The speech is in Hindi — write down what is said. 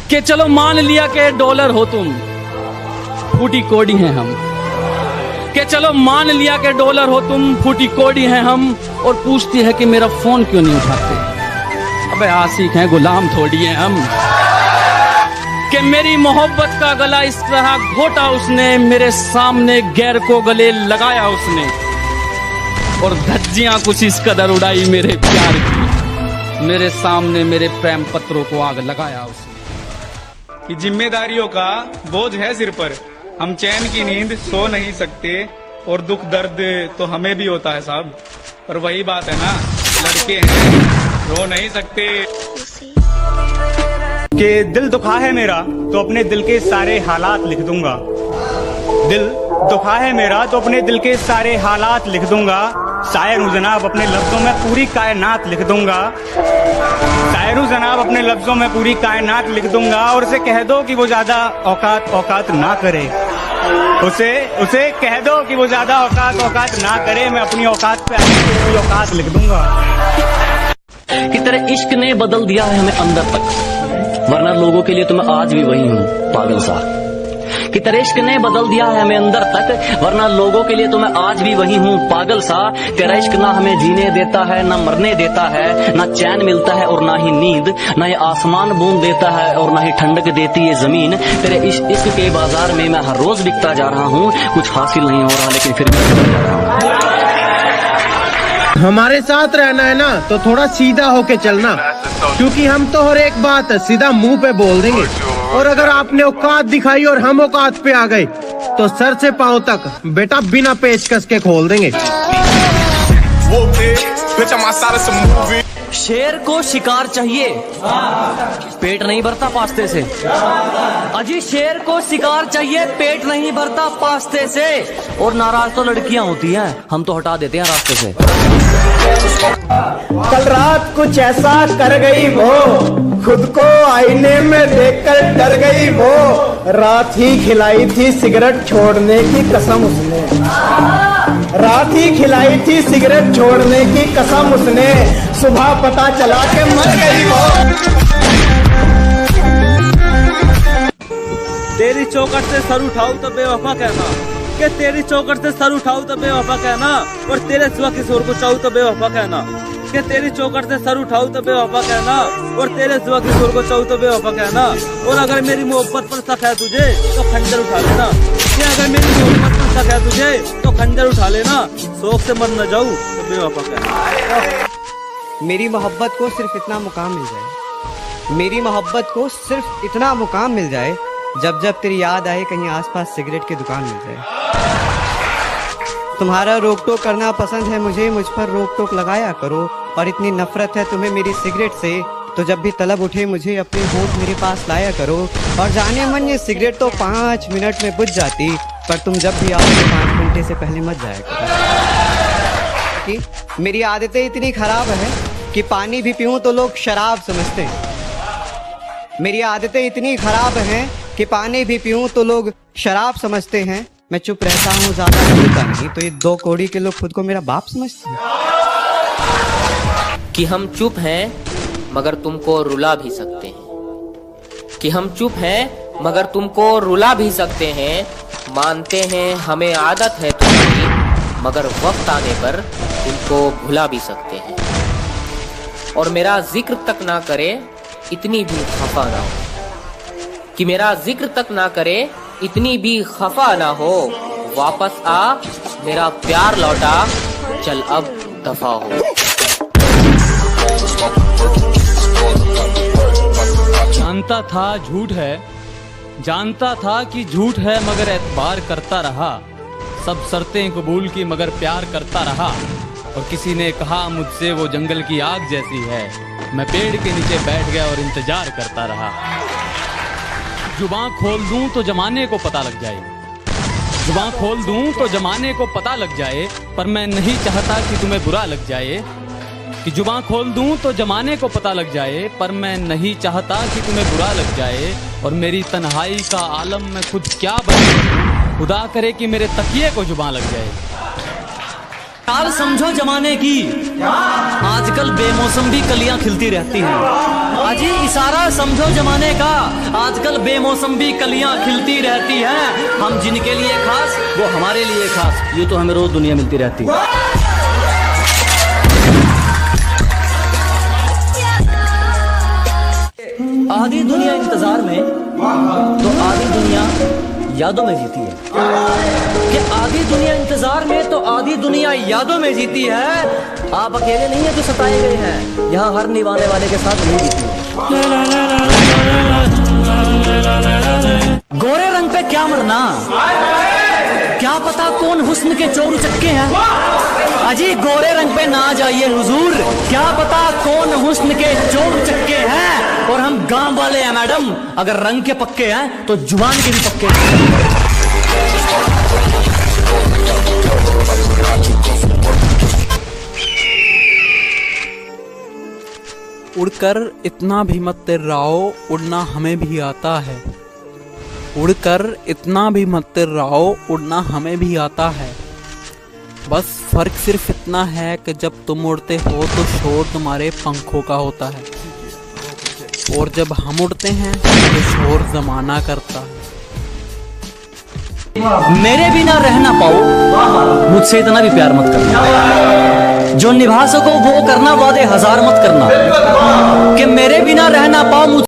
कि चलो मान लिया कि डॉलर हो तुम, फूटी कोड़ी हैं हम। कि चलो मान लिया कि डॉलर हो तुम, फूटी कोड़ी हैं हम। और पूछती है कि मेरा फोन क्यों नहीं उठाते। अबे आशिक हैं, गुलाम थोड़ी हैं हम। कि मेरी मोहब्बत का गला इस तरह घोटा उसने, मेरे सामने गैर को गले लगाया उसने। और धज्जियां कुछ इस कदर उड़ाई मेरे प्यार की, मेरे सामने मेरे प्रेम पत्रों को आग लगाया उसने। कि जिम्मेदारियों का बोझ है सिर पर, हम चैन की नींद सो नहीं सकते। और दुख दर्द तो हमें भी होता है साहब, पर वही बात है ना, लड़के हैं रो नहीं सकते। कि दिल दुखा है मेरा तो अपने दिल के सारे हालात लिख दूंगा। दिल दुखा है मेरा तो अपने दिल के सारे हालात लिख दूंगा। शायर हूँ जनाब, अपने लफ्जों में पूरी कायनात लिख दूंगा। शायर हूँ जनाब, अपने लफ्जों में पूरी कायनात लिख दूंगा। और उसे कह दो कि वो ज्यादा औकात ना करे। उसे कह दो कि वो ज्यादा औकात ना करे। मैं अपनी औकात पे अपनी औकात लिख दूंगा। कि तेरे इश्क ने बदल दिया है हमें अंदर तक, वरना लोगों के लिए तो मैं आज भी वही हूँ पागल सा। कि तेरे इश्क ने बदल दिया है हमें अंदर तक, वरना लोगों के लिए तो मैं आज भी वही हूँ पागल सा। तेरा इश्क ना हमें जीने देता है, ना मरने देता है, ना चैन मिलता है और ना ही नींद, ना ये आसमान बूंद देता है और ना ही ठंडक देती है जमीन। तेरे इश्क के बाजार में मैं हर रोज बिकता जा रहा हूँ। कुछ हासिल नहीं हो रहा लेकिन फिर भी बिकता जा रहा हूँ। हमारे साथ रहना है ना तो थोड़ा सीधा होके चलना, क्योंकि हम तो हर एक बात सीधा मुंह पे बोल देंगे। और अगर आपने औकात दिखाई और हम औकात पे आ गए तो सर से पांव तक बेटा बिना पेचकस के खोल देंगे। शेर को शिकार चाहिए, पेट नहीं भरता पास्ते से। अजी शेर को शिकार चाहिए, पेट नहीं भरता पास्ते से। और नाराज तो लड़कियां होती हैं, हम तो हटा देते हैं रास्ते से। कल रात कुछ ऐसा कर गई वो, खुद को आईने में देखकर डर गई वो। रात ही खिलाई थी सिगरेट छोड़ने की कसम उसने। रात ही खिलाई थी सिगरेट छोड़ने की कसम उसने। सुबह पता चला के मर गई वो। तेरी चौखट से सर उठाऊं तो बेवफा कहना, कि तेरी चौखट से सर उठाऊं तो बेवफा कहना। और तेरे सिवा किसी और को चाहूं तो बेवफा कहना। कि तेरी चौखट से सर उठाऊं तो बेवफा कहना। और तेरे सिवा किसी और को चाहूं तो बेवफा कहना। और अगर मेरी मोहब्बत पर शक है तुझे तो खंजर उठा लेना। कि अगर मेरी मोहब्बत पर शक है तुझे तो खंजर उठा लेना। शौक से मर न जाऊं तो बेवफा कहना। मेरी मोहब्बत को सिर्फ इतना मुकाम मिल जाए, मेरी मोहब्बत को सिर्फ इतना मुकाम मिल जाए, जब जब तेरी याद आए कहीं आसपास सिगरेट की दुकान मिल जाए। तुम्हारा रोक टोक करना पसंद है मुझे, मुझ पर रोक टोक लगाया करो। और इतनी नफरत है तुम्हें मेरी सिगरेट से, तो जब भी तलब उठे मुझे अपने होठ मेरे पास लाया करो। और जाने मन ये सिगरेट तो 5 मिनट में बुझ जाती, पर तुम जब भी आओ तो 5 घंटे से पहले मत जाया करो। कि मेरी आदतें इतनी खराब है कि पानी भी पीऊं तो लोग शराब समझते हैं। मेरी आदतें इतनी खराब हैं कि पानी भी पीऊं तो लोग शराब समझते हैं। मैं चुप रहता हूँ, ज्यादा बोलता नहीं, तो ये 2 कौड़ी के लोग खुद को मेरा बाप समझते हैं। कि हम चुप हैं मगर तुमको रुला भी सकते हैं। कि हम चुप हैं मगर तुमको रुला भी सकते हैं। मानते हैं हमें आदत है तुम्हारी, मगर वक्त आने पर तुमको भुला भी सकते हैं। और मेरा जिक्र तक ना करे इतनी भी खफा ना हो। कि मेरा जिक्र तक ना करे इतनी भी खफा ना हो। वापस आ मेरा प्यार लौटा, चल अब दफा हो। जानता था झूठ है, जानता था कि झूठ है, मगर एतबार करता रहा। सब शर्तें कबूल की मगर प्यार करता रहा। और किसी ने कहा मुझसे वो जंगल की आग जैसी है। मैं पेड़ के नीचे बैठ गया और इंतजार करता रहा। जुबान खोल दूं तो जमाने को पता लग जाए, जुबान खोल दूं तो जमाने को पता लग जाए। पर मैं नहीं चाहता कि तुम्हें बुरा लग जाए। कि जुबान खोल दूं तो जमाने को पता लग जाए, पर मैं नहीं चाहता कि तुम्हें बुरा लग जाए। और मेरी तन्हाई का आलम में खुद क्या बनूं, खुदा करे कि मेरे तकिए को जुबान लग जाए। काल समझो जमाने की, आजकल बेमौसम भी कलियां खिलती रहती हैं। अजी इशारा समझो जमाने का, आजकल बेमौसम भी कलियां खिलती रहती हैं। हम जिनके लिए खास वो हमारे लिए खास, ये तो हमें रोज दुनिया मिलती रहती है। आधी दुनिया इंतजार में तो आधी दुनिया यादों में जीती है। कि आधी दुनिया इंतजार में तो आधी दुनिया यादों में जीती है। आप अकेले नहीं है जो सताए गए हैं, यहाँ हर निभाने वाले के साथ नहीं जीती है। गोरे रंग पे क्या मरना, क्या पता कौन हुस्न के चोर चक्के हैं। अजी गोरे रंग पे ना जाइए हुजूर, क्या पता कौन हुस्न के चोर चक्के हैं। और हम गांव वाले हैं मैडम, अगर रंग के पक्के हैं तो जुबान के भी पक्के हैं। उड़कर इतना भी मत तिर्राओ, उड़ना हमें भी आता है। उड़कर इतना भी मत तिर्राओ, उड़ना हमें भी आता है। बस फर्क सिर्फ इतना है कि जब तुम उड़ते हो तो शोर तुम्हारे पंखों का होता है, और जब हम उड़ते हैं तो शोर जमाना करता है। मेरे बिना रह ना पाओ, मुझसे इतना भी प्यार मत करना। जो निभा सको वो करना, वादे हजार मत करना। कि मेरे बिना रह ना पाओ,